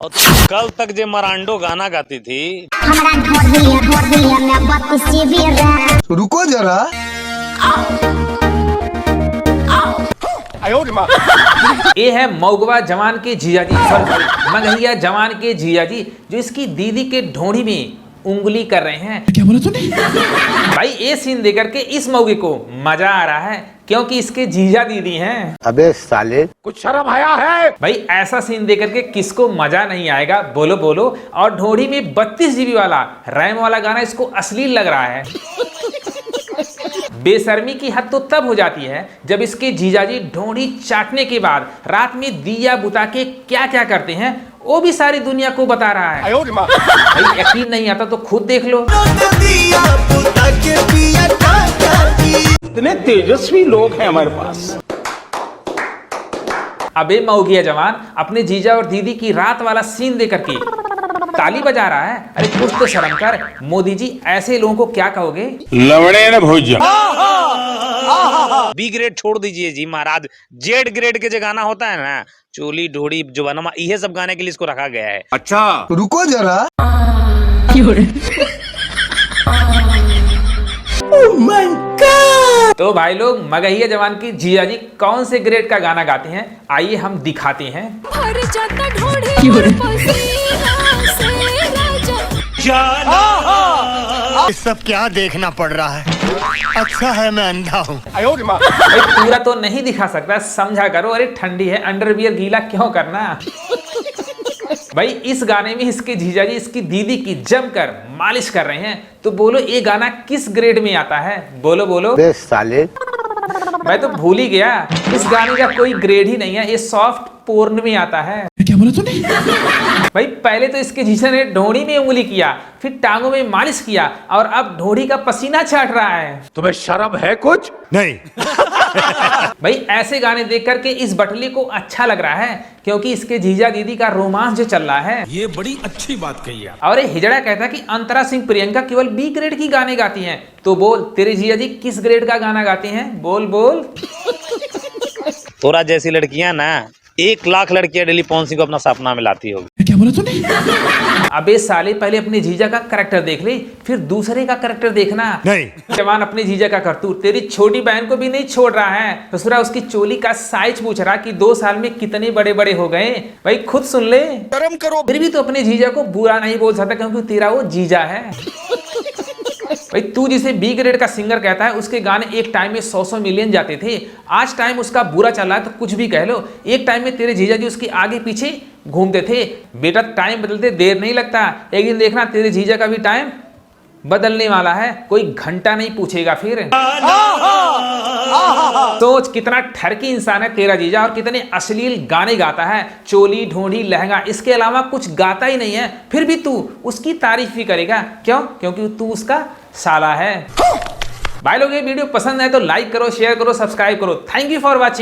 और कल तक जे मरांडो गाना गाती थी। रुको जरा। ये है मऊगवा जवान के जीजाजी, मगहिया जवान के जीजाजी जो इसकी दीदी के ढोंढी में उंगली कर रहे हैं। क्या बोला तूने? भाई ये सीन देख करके इस मौगे को मजा आ रहा है क्योंकि इसके जीजा दीदी हैं। अबे साले कुछ शर्म आया है भाई। ऐसा सीन देख करके किसको मजा नहीं आएगा, बोलो बोलो। और ढोंढी में 32 GB वाला रैम वाला गाना इसको अश्लील लग रहा है। बेशर्मी की हद तो तब हो जाती है जब इसके जीजाजी ढोंढी चाटने के बाद रात में दिया बुता के क्या क्या करते हैं वो भी सारी दुनिया को बता रहा है। भाई यकीन नहीं आता तो खुद देख लो। इतने तेजस्वी लोग हैं हमारे पास। अबे मऊगिया जवान अपने जीजा और दीदी की रात वाला सीन देकर के ताली बजा रहा है। अरे कुछ तो शर्म कर। मोदी जी ऐसे लोगों को क्या कहोगे? लवड़े न भोज। बी ग्रेड छोड़ दीजिए जी महाराज। जेड ग्रेड के जो गाना होता है ना, चोली ढोड़ी जुबानमा, ये सब गाने के लिए इसको रखा गया है। अच्छा रुको जरा। तो भाई लोग मगहिया जवान की जीजाजी कौन से ग्रेड का गाना गाते हैं आइए हम दिखाते हैं। ये सब क्या देखना पड़ रहा है? अच्छा है मैं अंधा हूँ। भाई पूरा तो नहीं दिखा सकता, समझा करो। अरे ठंडी है, अंडरवियर गीला क्यों करना। भाई इस गाने में इसके जीजाजी इसकी दीदी की जमकर मालिश कर रहे हैं। तो बोलो ये गाना किस ग्रेड में आता है? बोलो बोलो। अबे साले मैं तो भूल ही गया, इस गाने का कोई ग्रेड ही नहीं है, ये सॉफ्ट पोर्न में आता है। क्या बोला तूने? भाई पहले तो इसके जीजा ने ढोंढी में उंगली किया, फिर टांगों में मालिश किया और अब ढोंढी का पसीना छाट रहा है। तुम्हें शर्म है कुछ? नहीं। भाई ऐसे गाने देख करके इस बटली को अच्छा लग रहा है क्योंकि इसके जीजा दीदी का रोमांस जो चल रहा है। ये बड़ी अच्छी बात कही है। और हिजड़ा कहता है कि अंतरा सिंह प्रियंका केवल बी ग्रेड की गाने गाती हैं। तो बोल तेरे जीजा जी किस ग्रेड का गाना गाते हैं? बोल बोल। तोरा जैसी लड़कियां ना 1 लाख लड़कियां डेली पॉन्सी को अपना सपना में लाती होगी। क्या बोला तूने? अबे साले पहले अपने जीजा का करैक्टर देख ले, फिर दूसरे का करैक्टर देखना। नहीं। जवान अपने जीजा का करतूत तेरी छोटी बहन को भी नहीं छोड़ रहा है। दूसरा उसकी चोली का साइज पूछ रहा कि 2 साल में कितने बड़े बड़े हो गए। भाई खुद सुन ले। शर्म करो। फिर भी तो अपने जीजा को बुरा नहीं बोल सकता क्योंकि तेरा वो जीजा है। भाई तू जिसे बी ग्रेड का सिंगर कहता है उसके गाने एक टाइम में 100 मिलियन जाते थे। आज टाइम उसका बुरा चल रहा है तो कुछ भी कह लो। एक टाइम में तेरे जीजा जी उसके आगे पीछे घूमते थे। बेटा टाइम बदलते देर नहीं लगता, एक दिन देखना तेरे जीजा का भी टाइम बदलने वाला है, कोई घंटा नहीं पूछेगा फिर। सोच कितना ठरकी इंसान है तेरा जीजा और कितने अश्लील गाने गाता है। चोली ढोंढी लहंगा इसके अलावा कुछ गाता ही नहीं है, फिर भी तू उसकी तारीफ भी करेगा। क्यों? क्योंकि तू उसका साला है। भाई लोग ये वीडियो पसंद है तो लाइक करो, शेयर करो, सब्सक्राइब करो। Thank you for watching.